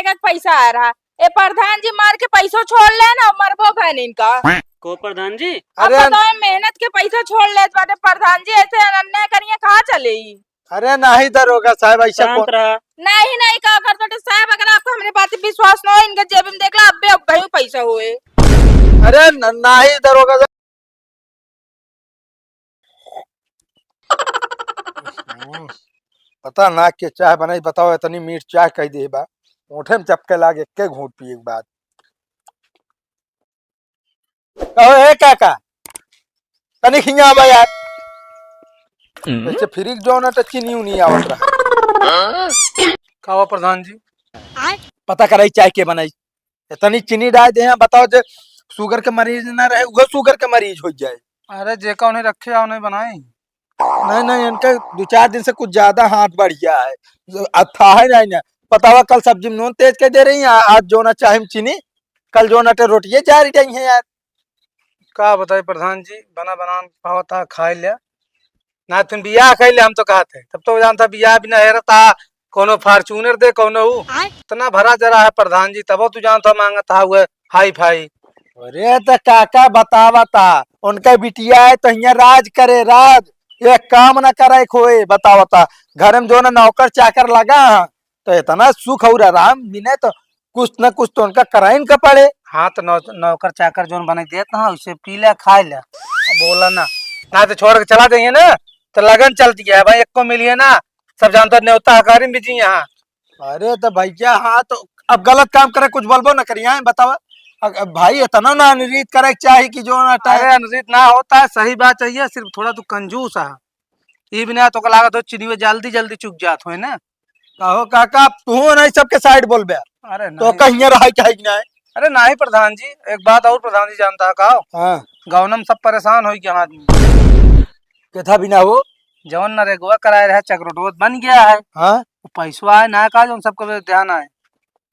नरेगा का पैसा आ रहा। ए प्रधान जी मार के पैसा छोड़ ले ना, मरबो बहन इनका। को प्रधान जी? अब बताओ मेहनत के पैसा छोड़ ले बाटे प्रधान जी, ऐसे अन्याय करिए कहाँ चले। अरे नहीं दरोगा साहब ऐसा शांत रहा। नहीं नहीं कहा करते तो साहब, अगर आपको हमारी बात पे विश्वास न हो, इनके जेब में देख ला, अब कहीं पैसा हुए। अरे नहीं दरोगा पता ना के चाय बनाई, बताओ इतनी मीठ चाय कही दे बा, ओठे में चपके लागे के घूट पिए के बाद। कहो ए काका तनी खिया बा यार, वैसे फ्रिज जो ना तो चीनी नहीं आवत रहा। कहो प्रधान जी, पता कराई चाय के बनाई, इतनी चीनी डाल दे, बताओ जे शुगर के मरीज ना रहे वो शुगर के मरीज हो जाए। अरे जेका उन्हें रखे या उन्हें बनाई। नहीं नहीं इनका 2-4 दिन से कुछ ज्यादा हाथ बढ़ गया है, अच्छा है नहीं ना। बतावा कल सब्जी में नून तेज के दे रही है, आज जो ना चाहे चीनी, कल जो ना रोटियां जा रही है यार। का बताए प्रधान जी, बना बना पावा था खाए लिया ना, तुम बियाह खाई ले, हम तो कहते तब तो जानता बियाह बिना हेरता कोनो फार्चूनर दे कोनो इतना भरा जरा है प्रधान जी, तब तू जानता मांगता हुए हाई फाई। अरे तो काका बतावा था, उनका बिटिया है तो यहाँ राज करे राज, ये काम ना करे खोए। बतावा था घर में जो ना नौकर चाकर लगा है तो इतना सुख और आराम मिले, तो कुछ न कुछ तो उनका कराइन का पड़े। हाँ तो नौकर चाकर जो बना देता हाँ उसे पी लिया खा लिया, बोला ना ना तो छोड़ के चला देंगे ना, तो लगन चलती है भाई, एक को मिली है ना, सब जानता न्योता हकारी में जी यहाँ। अरे तो भैया हाँ तो अब गलत काम करे कुछ बोलबो न करिए, बतावा भाई इतना ना अनुरीत करे चाहे कि जो ना अरे अनुचित ना होता है, सही बात चाहिए, सिर्फ थोड़ा तू कंजूस है, ये भी ना तो लागत हो चिड़ी में जल्दी जल्दी चुक जात हो ना। कहो काका तू नहीं सबके साइड बोल बे, अरे तो कहीं रहा चाहे कि नहीं। अरे नहीं प्रधान जी, एक बात और प्रधान जी जानता है कहो, हाँ गाँव में सब परेशान हो गया आदमी, कथा बिना वो जवन नरेगवा कराए रहे चक्रोटोत बन गया है। हाँ पैसा आए ना का जो सबको ध्यान आए।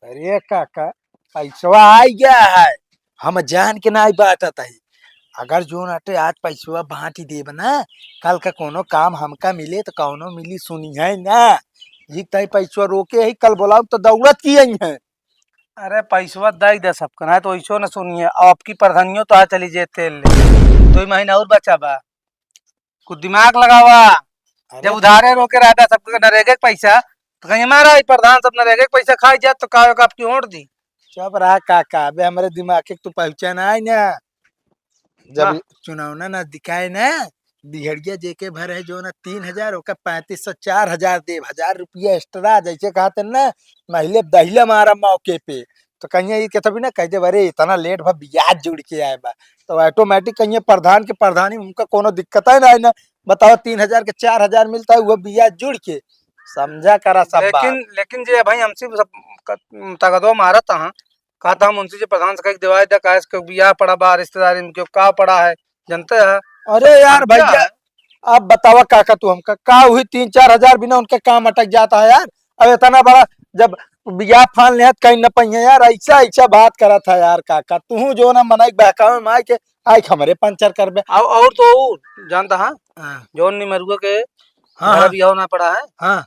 अरे काका पैसा आ गया है, हम जान के ना बात आता है, अगर जो नाटे आज पैसा बांट ही देब ना, कल का कोनो काम हमका मिले तो कौनो मिली सुनी है ना, ये तय पैसा रोके ही कल बोलाओ तो दौड़त की आई है। अरे पैसा दे दे सबका ना, तो ऐसो न सुनिए, आपकी प्रधानियों तो आ चली जे तेल ले 2 महीना और बचा बा, कुछ दिमाग लगावा, जब उधारे रोके रहता सबको नरेगा के पैसा, तो कहीं हमारा ही प्रधान सब नरेगा के पैसा खाई जात तो का आपकी ओट दी। चुप रहा काका, अबे हमारे दिमाग के तू पहचान आई ना, जब चुनाव ना दिखाए ना, बिहड़िया जेके भर है जो ना 3,000 ओका 3,500 4,000 दे, 1,000 रुपया एक्स्ट्रा जैसे कहते ना, महिले दहिले मारा मौके पे, तो कहीं ये कहता भी ना कह दे अरे इतना लेट भा ब्याज जुड़ के आए बा, तो ऑटोमेटिक कहीं प्रधान के प्रधानी उनका कोनो दिक्कत है ना। बताओ 3,000 के 4,000 मिलता है, वो ब्याज जुड़ के समझा करा सब बात। लेकिन जे भाई हमसे सब तगदो मारा था, कहा था हम उनसे जो प्रधान से कहीं दिवाई दे का इसके बियाह पड़ा बा, रिश्तेदारी में क्यों का पड़ा है जनते है। अरे यार भैया आप बतावा काका तू हमका का हुई 3-4 हजार बिना उनका काम अटक जाता है यार। अब इतना बड़ा जब बियाह फान ले कहीं न पहिए यार, ऐसा ऐसा बात करा था यार काका, तू जो ना मनाई बहकावे में आए के आई हमारे पंचर कर बे। और तो जानता है जोन निमरुआ के हाँ बियाह ना पड़ा है, हाँ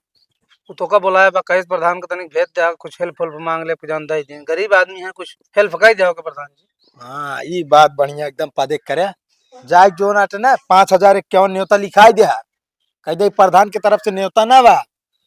तो का बोला है कहीं प्रधान को तनिक भेज दे, कुछ हेल्प मांग ले, कुछ जानता ही गरीब आदमी है, कुछ हेल्प कर जाओ के प्रधान जी। हाँ ये बात बढ़िया एकदम पदे करे जाए जो ना 5,051 न्योता लिखाई दे, कह दे प्रधान की तरफ से न्योता ना बा,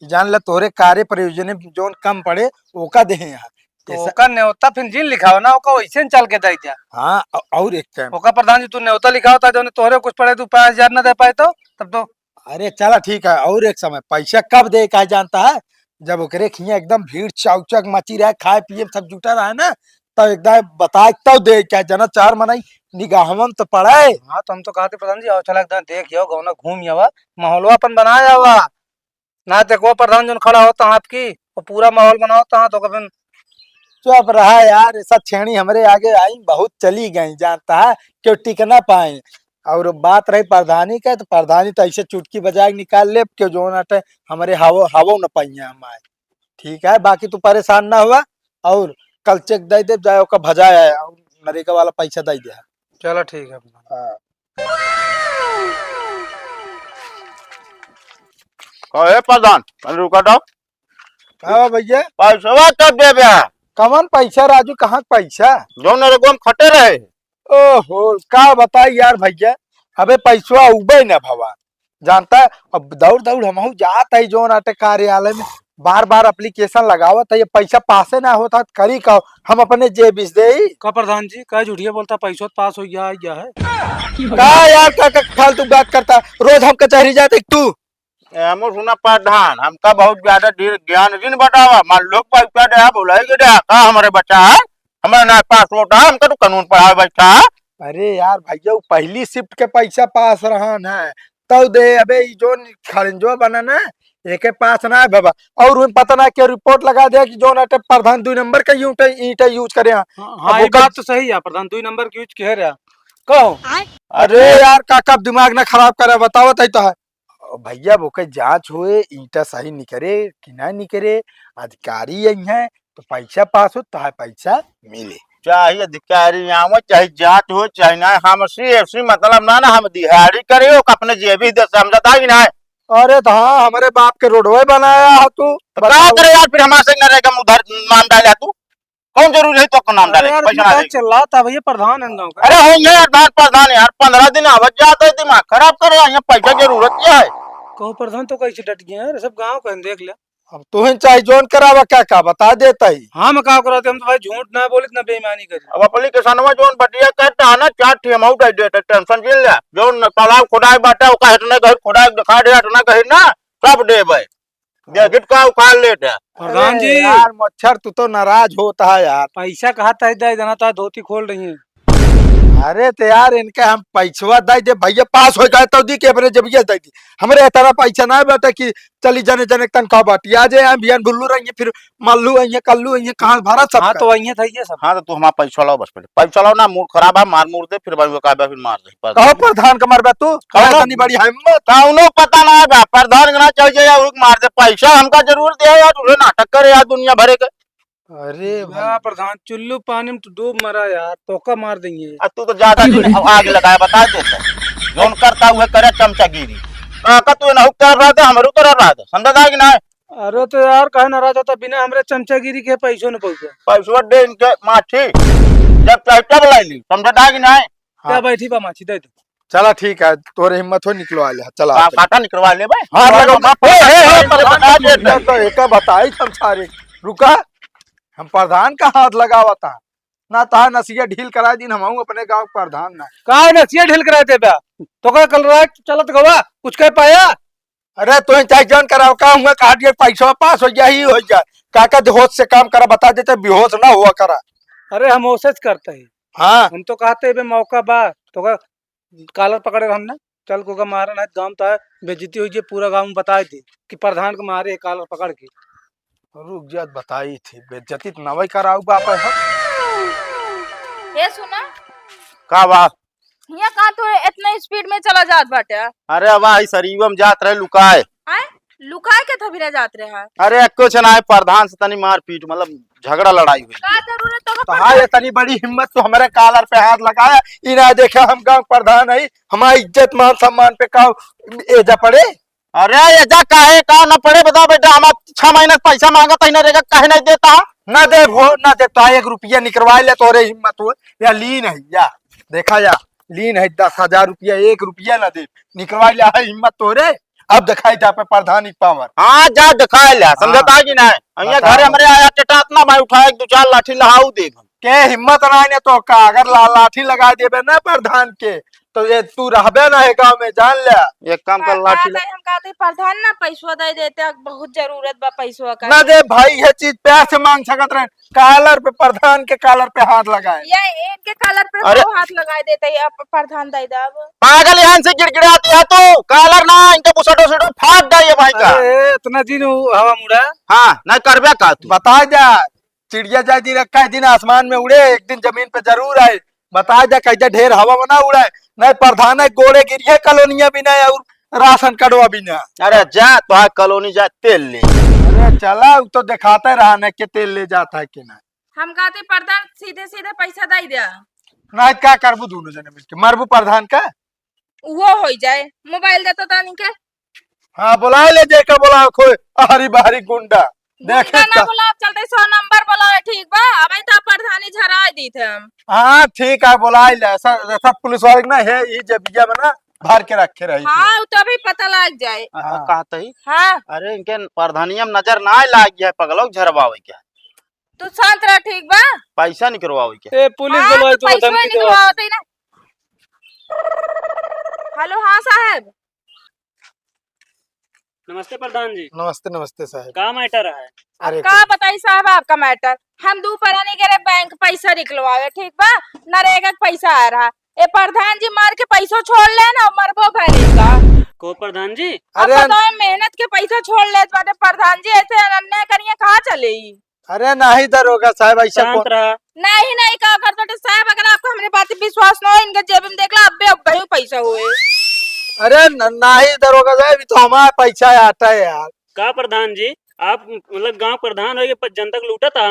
जान ले तोरे कार्य प्रयोजन जोन कम पड़े ओका दे यहाँ तो ओका न्योता फिर जिन लिखाओ ना, ओका वैसे चल के दे दिया। हाँ और एक टाइम ओका प्रधान जी तू न्योता लिखाओ था जो तोरे कुछ पड़े तू 5,000 ना दे पाए तो तब तो। अरे चला ठीक है, और एक समय पैसा कब दे कहा जानता है, जब ओकरे खिया एकदम भीड़ चौचक मची रहे, खाए पिए सब जुटा रहा है ना, तो एकदम बता तो दे क्या जना 4 मनाई निगाहवन तो पड़े। हाँ तो हम तो कहते प्रधान जी आओ चला एकदम देख यो गौना घूम जावा, माहौलवा अपन बनाया हुआ ना, देखो प्रधान जो खड़ा होता है आपकी वो पूरा माहौल बना होता है तो कभी। चुप रहा यार, ऐसा छेड़ी हमारे आगे आई बहुत चली गई जानता है, क्यों टिक ना पाए। और बात रही प्रधानी का, तो प्रधानी तो ऐसे चुटकी बजा के निकाल ले क्यों जो नाटे हमारे हावो न पाइए हम आए। ठीक है बाकी तू परेशान ना हुआ, और कल चेक दे दे जाए का भजा है, और नरेगा वाला पैसा दे दे। चलो ठीक है। हाँ प्रधान रुका दो, हाँ भैया पैसा कब दे बे? कमन पैसा राजू, कहाँ पैसा? जो नरेगो में खटे रहे। ओहो का बताई यार भैया, अबे पैसा उबे न भवा जानता है। अब दौड़ दौड़ हम जात है जो नाटे कार्यालय में, बार बार एप्लीकेशन लगावत है, ये पैसा पासे ना होता करी का हम अपने जेब दे। का प्रधान जी का झूठिया बोलता, पैसा तो पास हो गया है। का यार का फालतू बात करता, रोज हम कचहरी जाते तू। हमो सुना प्रधान हमका बहुत ज्यादा ज्ञान दिन बतावा। मान लोग पैसा दे बोला कि दे का हमारे बच्चा है, हमारे ना पासपोर्ट है, हमका तो कानून पढ़ावे बैठा है। अरे यार भैया, पहली शिफ्ट के पैसा पास रहन है तो दे। अबे ई जो खरंजो बना ना एक पास ना है बाबा, और उन पता ना क्या रिपोर्ट लगा दिया कि जो नाटे प्रधान 2 नंबर का ईंट यूज करे। हाँ ये बात तो सही है, प्रधान 2 नंबर की यूज कह रहा कहो। अरे यार काका दिमाग ना खराब करे, बतावत है तो है भैया वो के जांच हुए ईटा सही नहीं करे कि ना नहीं करे, अधिकारी यही है तो पैसा पास हो तो है पैसा मिले। चाहे अधिकारी आवे चाहे जांच हो चाहे ना, हम सी मतलब ना हम दिहाड़ी करे हो अपने जेबी दे समझता ही ना। अरे तो हाँ हमारे बाप के रोडवे बनाया है तू, क्या करे यार फिर हमारे से न रहेगा उधर नाम डाले तू, कौन जरूरी है तो का नाम डाले पैसा ना दे। चल रहा था भैया, प्रधान है गाँव का। अरे होंगे यार प्रधान यार 15 दिन आवत जाता है, दिमाग खराब करे यहाँ पैसा जरूरत क्या है। कहो प्रधान तो कैसे डट गए हैं, सब गाँव का देख ले। हम तुहे चाहे जोन करावा क्या बता देता ही। हाँ मैं क्या कराते, हम तो भाई झूठ ना बोले ना बेईमानी करी। अब एप्लीकेशन में जोन बटिया कहता है ना 4 ठी अमाउंट दे देते, टेंशन झेल ले। जोन तालाब खुदाई बाटे ओका हटने घर खुदाई दिखा दे हटना कहीं ना सब दे भाई देखित का उखाड़ लेते। प्रधान जी यार मच्छर तू तो नाराज होता है यार। पैसा कहा था देना था, धोती खोल रही है। अरे तो यार इनका हम पैसा दे दे भैया, पास हो जाए तो दी के अपने जब ये दे दी। हमारे तरह पैसा ना बेटा कि चली जने जने तनख्वाह बाटी आ जाए, बिहान बुल्लू रही फिर मल्लू आई कल्लू आई कहाँ भरा सब। हाँ तो वही था ये सब। हाँ तो तू हमारा पैसा लाओ बस, पहले पैसा लाओ ना, मूड खराब है मार मूर दे फिर भाई का फिर मार दे। कहो प्रधान का मरबा तू, इतनी बड़ी हिम्मत। कौनो पता ना है प्रधान ना चल जाए मार दे, पैसा हमका जरूर दे यार, तुझे नाटक करे यार दुनिया भरे के। अरे प्रधान चुल्लू पानी में तो डूब मरा यार, पोका मार देंगे। तू तो ज्यादा आग लगाया बता देता, जोन करता हुए करे चमचागिरी। का तू ना कर रहा था हमरो कर रहा था, समझा था कि ना। अरे तो यार कहे नाराज होता, बिना हमरे चमचागिरी के पैसों न पहुंचे। पैसा दे इनके माछी जब चाहे तब लाई ली, समझा था कि ना। क्या बैठी बा माछी दे दो। चला ठीक है, तोरे हिम्मत हो निकलवा ले। चला काटा निकलवा ले भाई। तो एक बताई हम सारे रुका, हम प्रधान का हाथ लगावा था ना, ता नसिया ढील करा दी हम अपने गांव प्रधान ना। कहा नसिया ढील कराए थे बा तो का कल रहा चलत गवा कुछ कह पाया। अरे तो चाहे जन कराओ का हुआ कहा दिया पैसा पास हो गया ही हो जाए, काका होश से काम करा बता देते, बेहोश ना हुआ करा। अरे हम ओसेज करते हैं। हाँ हम तो कहते बे मौका बा तो का कालर पकड़े हमने चल को का मारन है गांव तो बेइज्जती हुई, पूरा गांव में बताए थे कि प्रधान को मारे कालर पकड़ के। रुक जा बताई थी, बेइज्जती तो नवई कराऊ बाप है। ये सुना का बात यहाँ कहाँ तो इतना स्पीड में चला जात बाटे। अरे वाह शरीबम जात रहे लुकाए, आए लुकाए के थबिरा जात रहे हैं। अरे कुछ ना है प्रधान से तनी मार पीट मतलब झगड़ा लड़ाई हुई। का जरूरत तो हाँ इतनी बड़ी हिम्मत तो हमारे कालर पे हाथ लगाया, इना देखा हम गांव प्रधान है, हमारी इज्जत मान सम्मान पे का एजा पड़े। अरे ऐसा काहे का ना पड़े बताओ बेटा, हम 6 महीने पैसा मांगा था रहेगा काहे नहीं देता। ना दे वो ना दे, तो 1 रुपया निकलवा ले तोरे हिम्मत हो या लीन है या देखा या लीन है 10,000 रुपया 1 रुपया ना दे निकलवा ले है हिम्मत तोरे। अब दिखाई जा पे प्रधान की पावर। हाँ जा दिखाए ले, समझता कि नहीं। अइया घरे हमरे आया टेटा इतना भाई उठाए 2-4 लाठी लहाऊ देख के हिम्मत ना ने तो का अगर लाठी लगा देबे ना प्रधान के तो ये तू रहबे ना है गांव में, जान ले। एक काम कर लाठी ले। हम कहते प्रधान ना पैसा दे देते, बहुत जरूरत बा पैसा का। ना दे भाई ये चीज प्यार से मांग सकत रहे, कालर पे प्रधान के कालर पे हाथ लगाए या इनके कालर पे अरे हाथ लगाए देते हैं प्रधान दे दब। पागल यहाँ से गिड़गिड़ाती है तू, कालर ना इनके बुसटो सुटो फाट गई है भाई का। इतना दिन हवा मुड़ा। हाँ नहीं करबे का तू बता जा, चिड़िया जाए दिन रखा है दिन आसमान में उड़े, एक दिन जमीन पे जरूर आए। बता जा कैसे ढेर हवा में ना उड़ाए, नहीं प्रधान है गोड़े गिरिए कॉलोनिया भी नहीं और राशन कार्डवा भी ना। अरे जा तो है कॉलोनी जा तेल ले। अरे चला तो दिखाते रहा ना कि तेल ले जाता है कि ना। हम कहते प्रधान सीधे सीधे पैसा दे दिया ना क्या करबू दोनों जने मिलके मरबू प्रधान का। वो हो जाए मोबाइल देता था नहीं के। हाँ बुला ले, जेकर बोला खोए हरी बहरी गुंडा देखे गुंडा ना बुलाओ, चलते 100 नंबर बुलाओ, ठीक बा। अब तो प्रधानी झरा दी थे हम। हाँ ठीक है, बुलाई ले सब पुलिस वाले ना है ये जबिया में ना भर के रखे रही थी। हाँ तो अभी पता लग जाए। हाँ। कहते ही हाँ अरे इनके प्रधानिया में नजर ना लाग गया पगलो झरवावे के तू शांत रह, ठीक बा। पैसा निकलवावे के ए पुलिस हाँ, बुलवाई तो तो पैसवा धमकी दे। निकलवाओ तो ही ना। हेलो, हाँ साहब। नमस्ते प्रधान जी। नमस्ते नमस्ते साहब। का मैटर है? अरे का बताई साहब आपका मैटर। हम दोपहर नहीं करे बैंक पैसा निकलवावे, ठीक बा। नरेगा का पैसा आ रहा। ए प्रधान जी मार के पैसा छोड़ ले ना, मरबो करेगा। को प्रधान जी? अब अरे बताओ, मेहनत के पैसा छोड़ ले बाटे प्रधान जी, ऐसे अन्याय करिए कहाँ चले। अरे नहीं दरोगा साहब ऐसा शांत रहा। नहीं नहीं का कर बेटे साहब, अगर आपको हमारे बात पे विश्वास न हो, इनके जेब में देख ला, अब्बे अब्बे ही पैसा हुए। अरे नहीं दरोगा साहब, ये तो हमारा पैसा आता है यार। का प्रधान जी आप मतलब गांव प्रधान हो के जनता को लूटा था?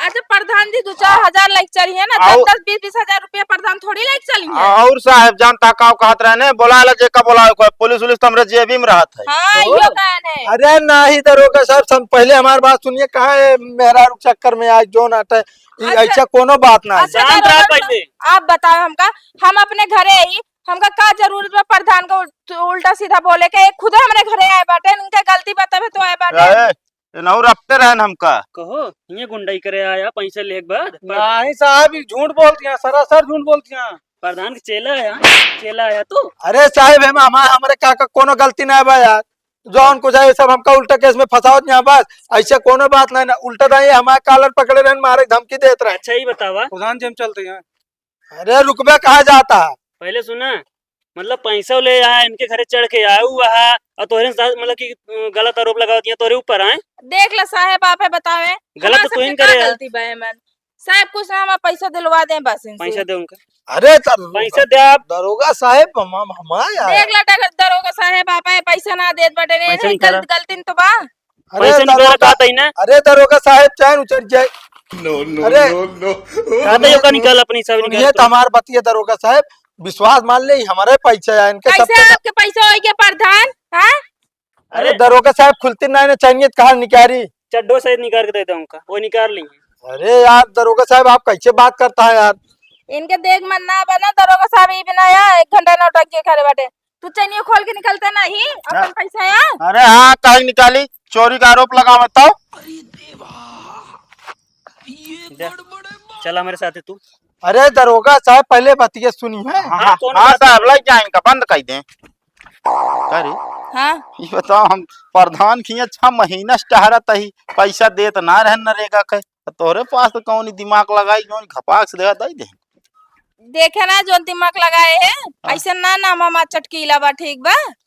अच्छा प्रधान जी 2-4 हजार लाइक चाहिए ना, आओ। 10-20 हजार रुपया प्रधान थोड़ी लाइक चली है। और साहब जानता का कहत रहे बोला ला जे का बोला कोई पुलिस उलिस तो हमरे जेबी में रहत है। हाँ तो? यो कहन है। अरे नहीं दरोगा साहब, पहले हमारी बात सुनिए। कहाँ है मेहरा चक्कर में आज जो नाटा है, अच्छा। ऐसा कोनो बात ना है। अच्छा, शांत रहा दरोगा पहले। आप बताओ हमका, हम अपने घरे आई, हमका का जरूरत बा प्रधान को उल्टा सीधा बोले के। खुद हमारे घरे आए बाटे, इनका गलती बतावे तो आए बाटे। नहु रखते रहन हमका कहो ये गुंडाई करे आया पैसा ले के बाद नहीं साहब, ये झूठ बोलती हैं, सरासर झूठ बोलती हैं। प्रधान के चेला आया, चेला आया तू? अरे साहब हमारे काका कोनो गलती ना है बा यार। जौन कुछ है सब हमका उल्टा केस में फंसाओ यहाँ बस। ऐसे कोनो बात नहीं ना, उल्टा नहीं हमारे कालर पकड़े रहन, मारे धमकी देते रहे। अच्छा ही बतावा, प्रधान जी हम चलते हैं। अरे रुकबे कहा जाता है। पहले सुना मतलब पैसा ले आया, इनके घरे चढ़ के आया हुआ है और तोहरे साथ मतलब कि गलत आरोप लगा दिया तोहरे ऊपर आए। देख ला साहब, आप बतावे गलत तो हमारे इन सबके करे का है। गलती बा एमन। साहब कुछ ना, हम पैसा दिलवा दें बस इनसे। पैसा दे उनका, अरे पैसा दे आप। दरोगा साहब हमारा देख ला दरोगा साहब, आप पैसा ना देत बाटे ने, पैसा नहीं करा। गलती तो बा। अरे पैसा निकाला दरोगा कहता ही ना, अरे दरोगा साहब चैन उचर जाए। अरे कहता ही का निकाल अपनी सब ये निकाल। तो हमारे बतिया दरोगा साहब, विश्वास मान ले हमारे पैसा है इनके सब। कैसे आपके पैसा होई के प्रधान? हाँ अरे दरोगा साहब खुलती नहीं चाहिए कहा निकारी। चड्डो सहित निकाल के देता उनका, वो निकाल लेंगे। अरे यार दरोगा साहब आप कैसे बात करता है यार। इनके देख मन ना बना, दरोगा साहब ही बिना या 1 घंटा नौटंकी के खड़े बाटे। तू चनियो खोल के निकलता नहीं अपन पैसा या। अरे हाँ कहीं निकाली, चोरी का आरोप लगा बताओ। जा, चला मेरे साथ है तू। अरे दरोगा साहब पहले बतिया सुनिए। हाँ कौन हाँ बात साहब लग जाएंगे बंद कर दें। अरे हाँ ये बताओ हम प्रधान की 6 महीना से टहरत ही पैसा देत ना रहे नरेगा के, तो तोरे पास तो कौन दिमाग लगाई कौन खपाक से दे दे। देखे ना जो दिमाग लगाए है, ऐसे ना ना मामा चटकीला बा, ठीक बा।